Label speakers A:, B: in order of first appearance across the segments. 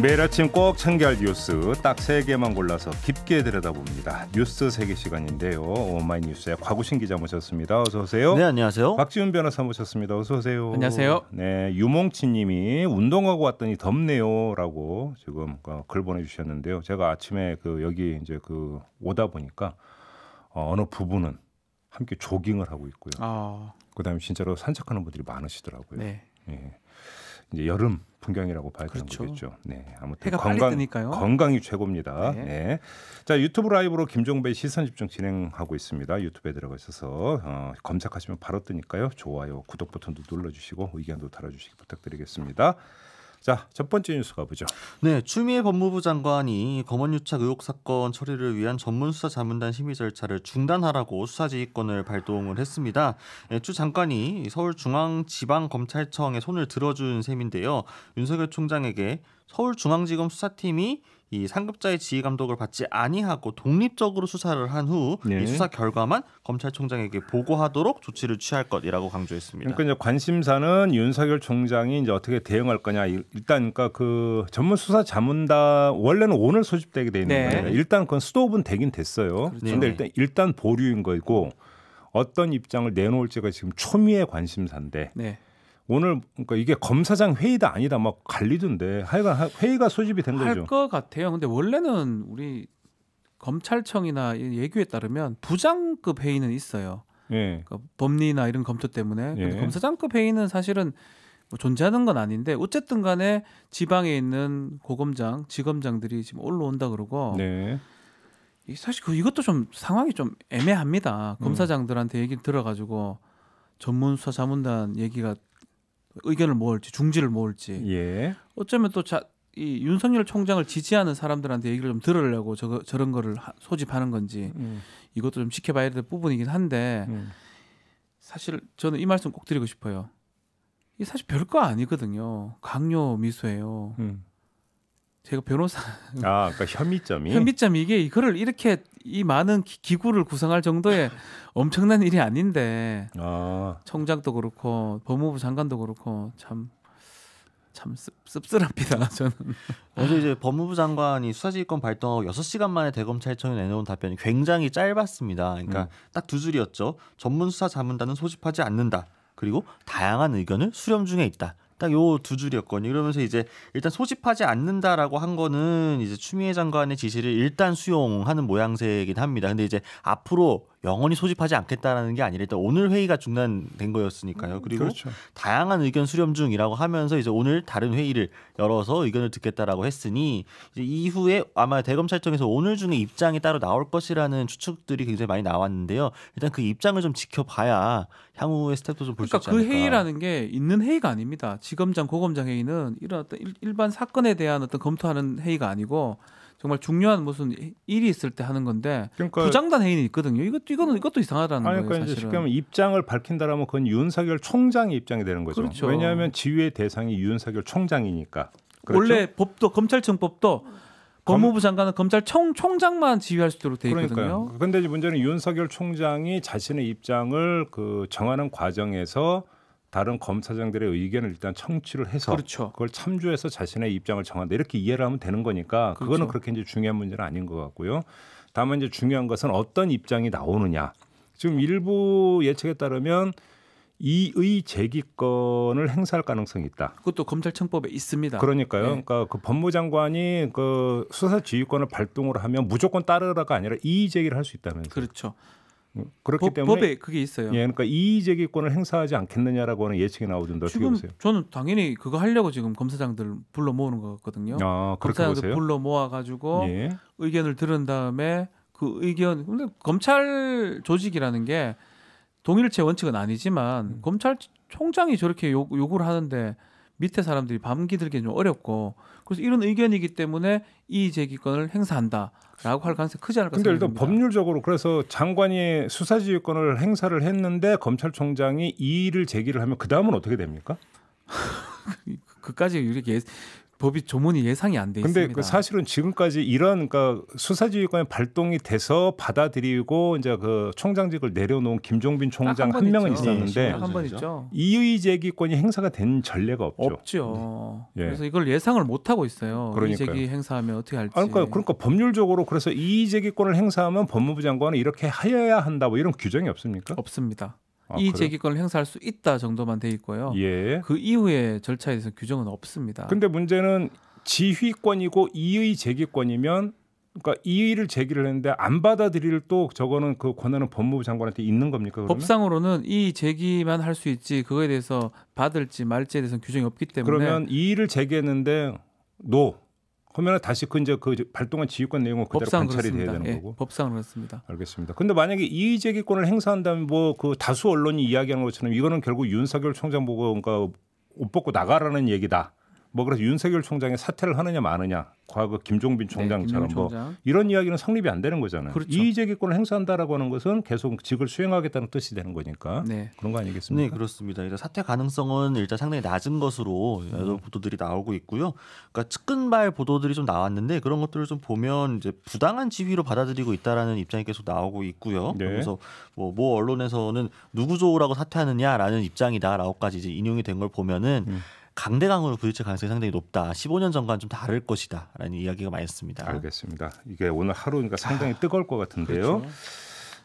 A: 매일 아침 꼭 챙겨야 할 뉴스 딱 3개만 골라서 깊게 들여다봅니다. 뉴스 세계 시간인데요. 오마이뉴스의 곽우신 기자 모셨습니다. 어서 오세요.
B: 네, 안녕하세요.
A: 박지훈 변호사 모셨습니다. 어서 오세요.
C: 안녕하세요.
A: 네, 유몽치님이 운동하고 왔더니 덥네요라고 지금 글 보내주셨는데요. 제가 아침에 여기 이제 오다 보니까 어느 부부는 함께 조깅을 하고 있고요. 그다음에 진짜로 산책하는 분들이 많으시더라고요.
C: 네.
A: 예. 이제 여름 풍경이라고 봐야 되는
C: 그렇죠.
A: 거겠죠. 네, 아무튼
C: 해가 빨리 뜨니까요.
A: 건강이 최고입니다.
C: 네.
A: 네. 자, 유튜브 라이브로 김종배의 시선 집중 진행하고 있습니다. 유튜브에 들어가셔서 검색하시면 바로 뜨니까요. 좋아요, 구독 버튼도 눌러주시고 의견도 달아주시기 부탁드리겠습니다. 자, 첫 번째 뉴스 가보죠.
B: 네, 추미애 법무부 장관이 검언유착 의혹 사건 처리를 위한 전문수사자문단 심의 절차를 중단하라고 수사지휘권을 발동을 했습니다. 추 장관이 서울중앙지방검찰청에 손을 들어준 셈인데요. 윤석열 총장에게 서울중앙지검 수사팀이 이 상급자의 지휘 감독을 받지 아니하고 독립적으로 수사를 한 후 이 수사 결과만 검찰총장에게 보고하도록 조치를 취할 것이라고 강조했습니다.
A: 그러니까 이제 관심사는 윤석열 총장이 이제 어떻게 대응할 거냐. 일단 그러니까 전문 수사 자문단 원래는 오늘 소집되게 돼 있는 거예요. 일단 그건 수도분 되긴 됐어요. 그런데 일단 보류인 거고 어떤 입장을 내놓을지가 지금 초미의 관심사인데. 네. 오늘 그러니까 이게 검사장 회의다 아니다 막 갈리던데 하여간 회의가 소집이 된 거죠.
C: 할 것 같아요. 근데 원래는 우리 검찰청이나 예규에 따르면 부장급 회의는 있어요.
A: 예.
C: 그러니까 법리나 이런 검토 때문에. 근데 검사장급 회의는 사실은 뭐 존재하는 건 아닌데 어쨌든 간에 지방에 있는 고검장, 지검장들이 지금 올라온다 그러고
A: 네.
C: 사실 이것도 좀 상황이 좀 애매합니다. 검사장들한테 얘기를 들어가지고 전문수사 자문단 얘기가 의견을 모을지 중지를 모을지 어쩌면 또 이 윤석열 총장을 지지하는 사람들한테 얘기를 좀 들으려고 저런 거를 소집하는 건지 이것도 좀 지켜봐야 될 부분이긴 한데 사실 저는 이 말씀 꼭 드리고 싶어요. 이게 사실 별거 아니거든요. 강요 미수예요. 제가 변호사
A: 그러니까 혐의점이
C: 이게 이거를 이렇게 이 많은 기구를 구성할 정도의 엄청난 일이 아닌데 총장도 그렇고 법무부 장관도 그렇고 참 씁쓸합니다. 저는.
B: 어제 이제 법무부 장관이 수사지휘권 발동하고 6시간 만에 대검찰청에 내놓은 답변이 굉장히 짧았습니다. 그러니까 딱 두 줄이었죠. 전문수사자문단은 소집하지 않는다. 그리고 다양한 의견을 수렴 중에 있다. 딱 요 두 줄이었거든요. 이러면서 이제 일단 소집하지 않는다라고 한 거는 이제 추미애 장관의 지시를 일단 수용하는 모양새이긴 합니다. 근데 이제 앞으로 영원히 소집하지 않겠다라는 게 아니라 일단 오늘 회의가 중단된 거였으니까요. 그리고 다양한 의견 수렴 중이라고 하면서 이제 오늘 다른 회의를 열어서 의견을 듣겠다라고 했으니 이제 이후에 아마 대검찰청에서 오늘 중에 입장이 따로 나올 것이라는 추측들이 굉장히 많이 나왔는데요. 일단 그 입장을 좀 지켜봐야 향후의 스텝도 좀 볼 수 있지 않을까.
C: 그 회의라는 게 있는 회의가 아닙니다. 지검장, 고검장 회의는 이런 어떤 일반 사건에 대한 어떤 검토하는 회의가 아니고 정말 중요한 무슨 일이 있을 때 하는 건데
A: 그러니까
C: 부장단 회의는 있거든요. 이것도 이상하다는 거예요.
A: 그러니까 이제 쉽게 하면 입장을 밝힌다라면 그건 윤석열 총장의 입장이 되는 거죠.
C: 그렇죠.
A: 왜냐하면 지휘의 대상이 윤석열 총장이니까. 그렇죠?
C: 원래 법도 검찰청법도 법무부 장관은 검찰총장만 지휘할 수 있도록 돼 있거든요.
A: 그런데 문제는 윤석열 총장이 자신의 입장을 정하는 과정에서 다른 검사장들의 의견을 일단 청취를 해서 그걸 참조해서 자신의 입장을 정한다 이렇게 이해를 하면 되는 거니까 그거는 그렇게 이제 중요한 문제는 아닌 것 같고요. 다만 이제 중요한 것은 어떤 입장이 나오느냐. 지금 일부 예측에 따르면 이의 제기권을 행사할 가능성이 있다.
C: 그것도 검찰청법에 있습니다.
A: 그러니까요. 그러니까 그 법무장관이 그 수사지휘권을 발동을 하면 무조건 따르라가 아니라 이의 제기를 할 수 있다면서요.
C: 그렇죠.
A: 그렇기 때문에
C: 법에 그게 있어요.
A: 그러니까 이의 제기권을 행사하지 않겠느냐라고 하는 예측이 나오던데 어떻게 보세요?
C: 저는 당연히 그거 하려고 지금 검사장들 불러 모으는 거거든요. 검사장들 불러 모아가지고 의견을 들은 다음에 그 의견. 근데 검찰 조직이라는 게 동일체 원칙은 아니지만 검찰총장이 저렇게 요구를 하는데 밑에 사람들이 밤기들기 좀 어렵고 그래서 이런 의견이기 때문에 이의 제기권을 행사한다라고 할 가능성이 크지 않을까 생각합니다.
A: 그런데 일단 법률적으로 그래서 장관이 수사지휘권을 행사를 했는데 검찰총장이 이의를 제기를 하면 그 다음은 어떻게 됩니까?
C: 그까지 이렇게 법이 조문이 예상이 안 돼 있습니다.
A: 근데 그 사실은 지금까지 이런 그러니까 수사지휘권이 발동이 돼서 받아들이고 이제 그 총장직을 내려놓은 김종빈 총장 한 명은 있었는데
C: 한 번 있죠.
A: 이의 제기권이 행사가 된 전례가
C: 없죠. 그래서 이걸 예상을 못 하고 있어요. 이의 제기 행사하면 어떻게 할지.
A: 그러니까 법률적으로 그래서 이의 제기권을 행사하면 법무부 장관은 이렇게 하여야 한다 뭐 이런 규정이 없습니까?
C: 없습니다. 이의 제기권을 행사할 수 있다 정도만 돼 있고요. 그 이후의 절차에 대해서 규정은 없습니다.
A: 근데 문제는 지휘권이고 이의 제기권이면 그러니까 이의를 제기를 했는데 안 받아들일 또 저거는 그 권한은 법무부 장관한테 있는 겁니까? 그러면?
C: 법상으로는 이의 제기만 할 수 있지 그거에 대해서 받을지 말지에 대해서는 규정이 없기 때문에
A: 그러면 이의를 제기했는데 그러면 다시 그 이제 그 발동한 지휘권 내용은 그대로 관찰이 돼야 되는 거고.
C: 법상 그렇습니다.
A: 알겠습니다. 근데 만약에 이의 제기권을 행사한다면 뭐 그 다수 언론이 이야기하는 것처럼 이거는 결국 윤석열 총장 보고 그러니까 옷 벗고 나가라는 얘기다. 뭐 그래서 윤석열 총장이 사퇴를 하느냐 마느냐. 과거 김종빈 총장처럼 뭐 이런 이야기는 성립이 안 되는 거잖아요.
C: 그렇죠.
A: 이의 제기권을 행사한다라고 하는 것은 계속 직을 수행하겠다는 뜻이 되는 거니까 그런 거 아니겠습니까?
B: 네, 그렇습니다. 일단 사퇴 가능성은 일단 상당히 낮은 것으로 여러 보도들이 나오고 있고요. 그러니까 측근발 보도들이 좀 나왔는데 그런 것들을 좀 보면 이제 부당한 지휘로 받아들이고 있다라는 입장이 계속 나오고 있고요. 그래서 뭐 언론에서는 누구 좋으라고 사퇴하느냐라는 입장이다라고까지 이제 인용이 된 걸 보면은. 강대강으로 부딪힐 가능성이 상당히 높다. 15년 전과는 좀 다를 것이다라는 이야기가 많습니다.
A: 알겠습니다. 이게 오늘 하루니까 상당히 뜨거울 것 같은데요.
C: 그렇죠.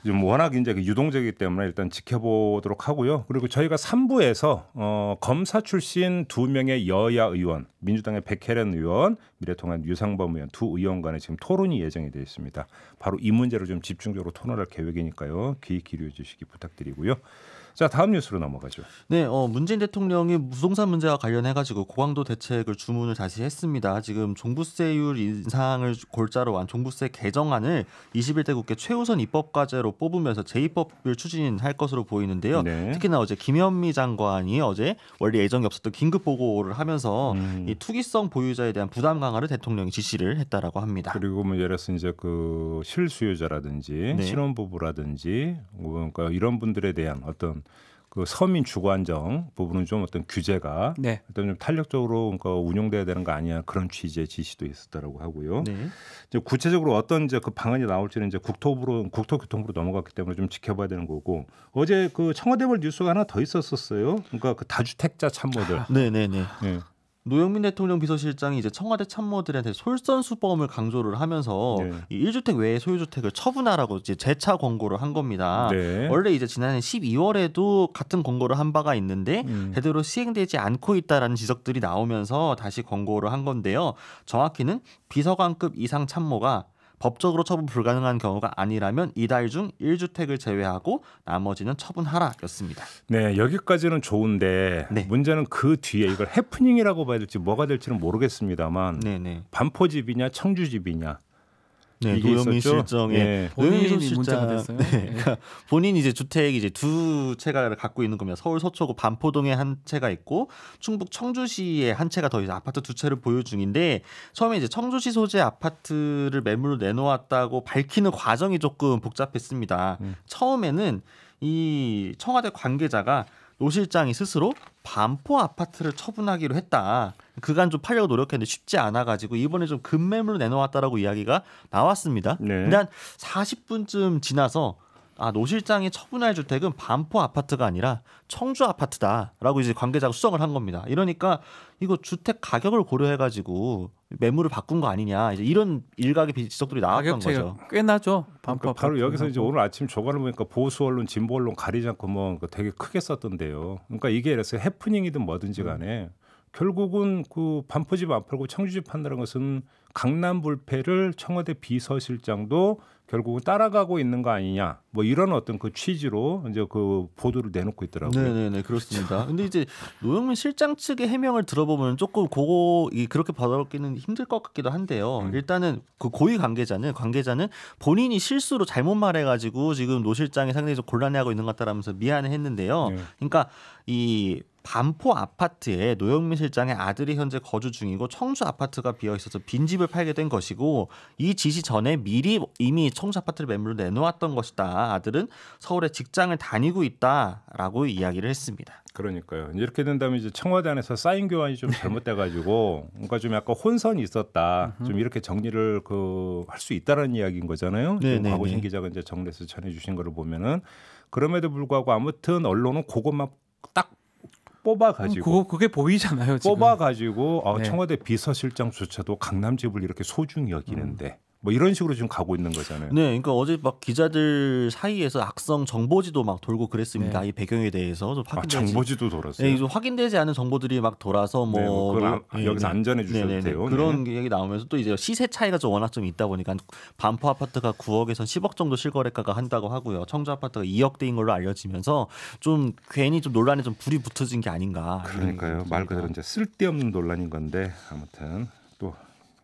A: 좀 워낙 이제 유동적이기 때문에 일단 지켜보도록 하고요. 그리고 저희가 3부에서 검사 출신 2명의 여야 의원, 민주당의 백혜련 의원, 미래통합 유상범 의원 두 의원 간에 지금 토론이 예정이 되어 있습니다. 바로 이 문제를 좀 집중적으로 토론할 계획이니까요. 귀 기울여 주시기 부탁드리고요. 자, 다음 뉴스로 넘어가죠.
B: 네, 문재인 대통령이 부동산 문제와 관련해가지고 고강도 대책을 주문을 다시 했습니다. 지금 종부세율 인상을 골자로 한 종부세 개정안을 21대 국회 최우선 입법과제로 뽑으면서 재입법을 추진할 것으로 보이는데요. 특히나 어제 김현미 장관이 어제 원래 예정이 없었던 긴급 보고를 하면서 이 투기성 보유자에 대한 부담 강화를 대통령이 지시를 했다라고 합니다.
A: 그리고 뭐 예를 들어서 이제 그 실수요자라든지 신혼부부라든지 그러니까 이런 분들에 대한 어떤 그 서민 주거 안정 부분은 좀 어떤 규제가 일단 좀 탄력적으로 그러니까 운용돼야 되는 거 아니야 그런 취지의 지시도 있었다라고 하고요. 이제 구체적으로 어떤 이제 그 방안이 나올지는 이제 국토교통부로 넘어갔기 때문에 좀 지켜봐야 되는 거고 어제 그 청와대별 뉴스가 하나 더 있었어요. 그러니까 그 다주택자 참모들.
B: 네네네. 노영민 대통령 비서실장이 이제 청와대 참모들한테 솔선수범을 강조를 하면서 이 1주택 외의 소유주택을 처분하라고 이제 재차 권고를 한 겁니다. 원래 이제 지난해 12월에도 같은 권고를 한 바가 있는데 제대로 시행되지 않고 있다라는 지적들이 나오면서 다시 권고를 한 건데요. 정확히는 비서관급 이상 참모가 법적으로 처분 불가능한 경우가 아니라면 이달 중 1주택을 제외하고 나머지는 처분하라였습니다.
A: 네, 여기까지는 좋은데 문제는 그 뒤에 이걸 해프닝이라고 봐야 될지 뭐가 될지는 모르겠습니다만 반포집이냐 청주집이냐 이게
B: 노영민
A: 있었죠?
B: 실정에
C: 본인이 문제가 됐어요.
B: 그러니까 본인이 이제 주택이 이제 두 채가 갖고 있는 겁니다. 서울 서초구 반포동에 한 채가 있고 충북 청주시에 한 채가 더 이제 아파트 두 채를 보유 중인데 처음에 이제 청주시 소재 아파트를 매물로 내놓았다고 밝히는 과정이 조금 복잡했습니다. 처음에는 이 청와대 관계자가 노 실장이 스스로 반포 아파트를 처분하기로 했다. 그간 좀 팔려고 노력했는데 쉽지 않아가지고 이번에 좀 급매물로 내놓았다라고 이야기가 나왔습니다. 근데 한 40분쯤 지나서 노 실장이 처분할 주택은 반포 아파트가 아니라 청주 아파트다라고 이제 관계자가 수정을 한 겁니다. 이러니까 이거 주택 가격을 고려해가지고 매물을 바꾼 거 아니냐 이제 이런 일각의 지적들이 나왔던 거죠.
C: 꽤 나죠. 반포
A: 그러니까 바로 여기서 이제 오늘 아침 조간을 보니까 보수 언론, 진보 언론 가리지 않고 뭐 되게 크게 썼던데요. 그러니까 이게 그래서 해프닝이든 뭐든지 간에 결국은 그 반포집 안 팔고 청주집 판다는 것은 강남 불패를 청와대 비서실장도 결국은 따라가고 있는 거 아니냐 뭐 이런 어떤 그 취지로 이제 그 보도를 내놓고 있더라고요.
B: 네네네 그렇습니다. 근데 이제 노영민 실장 측의 해명을 들어보면 조금 그렇게 받아들이기는 힘들 것 같기도 한데요. 일단은 그 고위 관계자는 본인이 실수로 잘못 말해가지고 지금 노 실장이 상당히 좀 곤란해하고 있는 것 같다라면서 미안해했는데요. 그러니까 이 반포 아파트에 노영민 실장의 아들이 현재 거주 중이고 청주 아파트가 비어 있어서 빈집을 팔게 된 것이고 이 지시 전에 미리 이미 청주 아파트를 매물로 내놓았던 것이다. 아들은 서울에 직장을 다니고 있다라고 이야기를 했습니다.
A: 그러니까요. 이렇게 된다면 이제 청와대 안에서 사인 교환이 좀 잘못돼가지고, 그러니까 좀 약간 혼선이 있었다. 좀 이렇게 정리를 할 수 있다라는 이야기인 거잖아요. 지금 곽우신 기자가 이제 정리해서 전해주신 거를 보면은 그럼에도 불구하고 아무튼 언론은 그것만 딱 뽑아가지고
C: 그게 보이잖아요. 지금.
A: 뽑아가지고 청와대 비서실장조차도 강남집을 이렇게 소중히 여기는데. 뭐 이런 식으로 지금 가고 있는 거잖아요.
B: 네, 그러니까 어제 막 기자들 사이에서 악성 정보지도 막 돌고 그랬습니다. 이 배경에 대해서 좀
A: 정보지도 돌았어요.
B: 네, 좀 확인되지 않은 정보들이 막 돌아서
A: 여기서 안전해 주셔도 돼요.
B: 그런 얘기 나오면서 또 이제 시세 차이가 좀 워낙 좀 있다 보니까 반포 아파트가 9억에서 10억 정도 실거래가가 한다고 하고요. 청주 아파트가 2억대인 걸로 알려지면서 좀 괜히 좀 논란에 좀 불이 붙어진 게 아닌가.
A: 그러니까요. 말 그대로 이제 쓸데없는 논란인 건데 아무튼 또.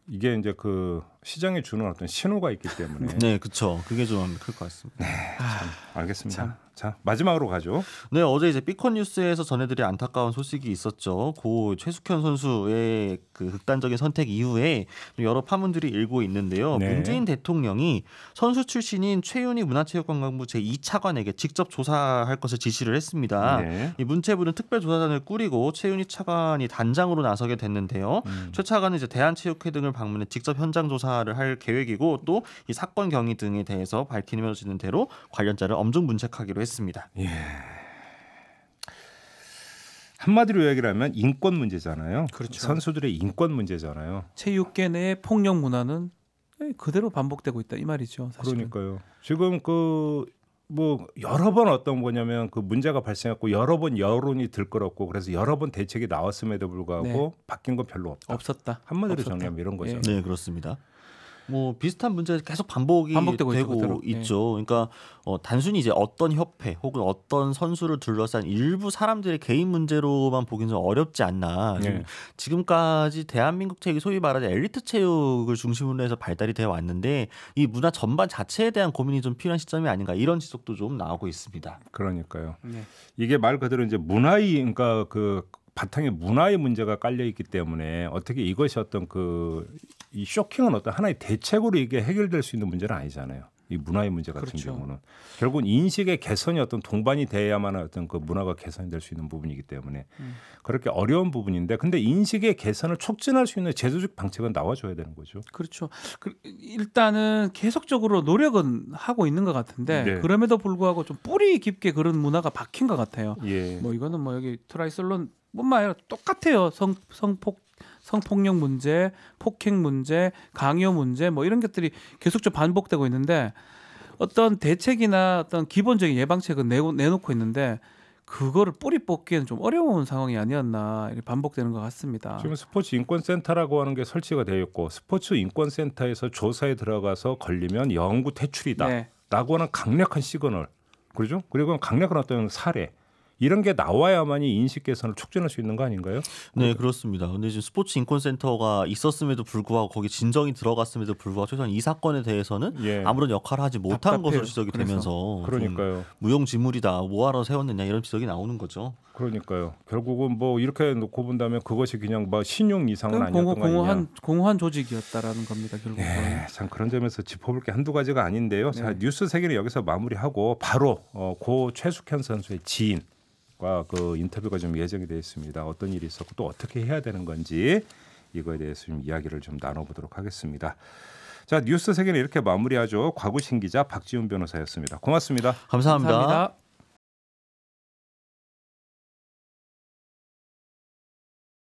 A: 이게 이제 그 시장에 주는 어떤 신호가 있기 때문에
B: 네, 그렇죠. 그게 좀 클 것 같습니다.
A: 네, 참 알겠습니다. 자, 마지막으로 가죠.
B: 네, 어제 이제 삐콘 뉴스에서 전해드린 안타까운 소식이 있었죠. 고 최숙현 선수의 그 극단적인 선택 이후에 여러 파문들이 일고 있는데요. 문재인 대통령이 선수 출신인 최윤희 문화체육관광부 제2차관에게 직접 조사할 것을 지시를 했습니다. 이 문체부는 특별조사단을 꾸리고 최윤희 차관이 단장으로 나서게 됐는데요. 최 차관은 이제 대한체육회 등을 방문해 직접 현장 조사를 할 계획이고 또 이 사건 경위 등에 대해서 밝히면서지는 대로 관련자를 엄중 문책하기로 했습니다.
A: 예. 한마디로 얘기를 하면 인권 문제잖아요.
C: 그렇죠.
A: 선수들의 인권 문제잖아요.
C: 체육계 내의 폭력 문화는 그대로 반복되고 있다 이 말이죠. 사실은.
A: 그러니까요. 지금 뭐 여러 번 어떤 거냐면 그 문제가 발생했고 여러 번 여론이 들끓었고 그래서 여러 번 대책이 나왔음에도 불구하고 바뀐 건 별로 없었다. 한마디로 정리하면 이런 거죠.
B: 네, 그렇습니다. 뭐 비슷한 문제가 계속 반복되고 있죠. 그러니까 단순히 이제 어떤 협회 혹은 어떤 선수를 둘러싼 일부 사람들의 개인 문제로만 보기는 좀 어렵지 않나. 지금까지 대한민국 체육이 소위 말하는 엘리트 체육을 중심으로 해서 발달이 되어 왔는데 이 문화 전반 자체에 대한 고민이 좀 필요한 시점이 아닌가 이런 지적도 좀 나오고 있습니다.
A: 그러니까요. 이게 말 그대로 이제 그러니까 바탕에 문화의 문제가 깔려 있기 때문에 어떻게 이것이 어떤 이 쇼킹은 어떤 하나의 대책으로 이게 해결될 수 있는 문제는 아니잖아요. 이 문화의 문제 같은 경우는 결국은 인식의 개선이 어떤 동반이 돼야만 어떤 그 문화가 개선이 될 수 있는 부분이기 때문에 그렇게 어려운 부분인데 근데 인식의 개선을 촉진할 수 있는 제도적 방책은 나와줘야 되는 거죠.
C: 그렇죠. 일단은 계속적으로 노력은 하고 있는 것 같은데 그럼에도 불구하고 좀 뿌리 깊게 그런 문화가 박힌 것 같아요. 뭐 이거는 뭐 여기 트라이슬론 뿐만 아니라 똑같아요. 성폭력 문제, 폭행 문제, 강요 문제 뭐 이런 것들이 계속적으로 반복되고 있는데 어떤 대책이나 어떤 기본적인 예방책은 내놓고 있는데 그거를 뿌리 뽑기에는 좀 어려운 상황이 아니었나 이렇게 반복되는 것 같습니다.
A: 지금 스포츠 인권센터라고 하는 게 설치가 되어 있고 스포츠 인권센터에서 조사에 들어가서 걸리면 영구 퇴출이다라고 하는 강력한 시그널, 그렇죠? 그리고 강력한 어떤 사례. 이런 게 나와야만이 인식 개선을 촉진할 수 있는 거 아닌가요?
B: 네, 그렇습니다. 근데 지금 스포츠 인권센터가 있었음에도 불구하고 거기 진정이 들어갔음에도 불구하고 최소한 이 사건에 대해서는 아무런 역할을 하지 못한 것으로 지적이 되면서
A: 그러니까요.
B: 무용지물이다. 뭐하러 세웠느냐 이런 지적이 나오는 거죠.
A: 그러니까요. 결국은 뭐 이렇게 놓고 본다면 그것이 그냥 뭐 신용 이상은 아니었던 거 아니냐.
C: 공허한 조직이었다라는 겁니다. 결국은.
A: 참 그런 점에서 짚어볼 게 한두 가지가 아닌데요. 자, 뉴스 세계는 여기서 마무리하고 바로 고 최숙현 선수의 지인 그 인터뷰가 좀 예정이 되어 있습니다. 어떤 일이 있었고 또 어떻게 해야 되는 건지 이거에 대해서 좀 이야기를 좀 나눠보도록 하겠습니다. 자, 뉴스 세계는 이렇게 마무리하죠. 곽우신 기자, 박지훈 변호사였습니다. 고맙습니다.
B: 감사합니다.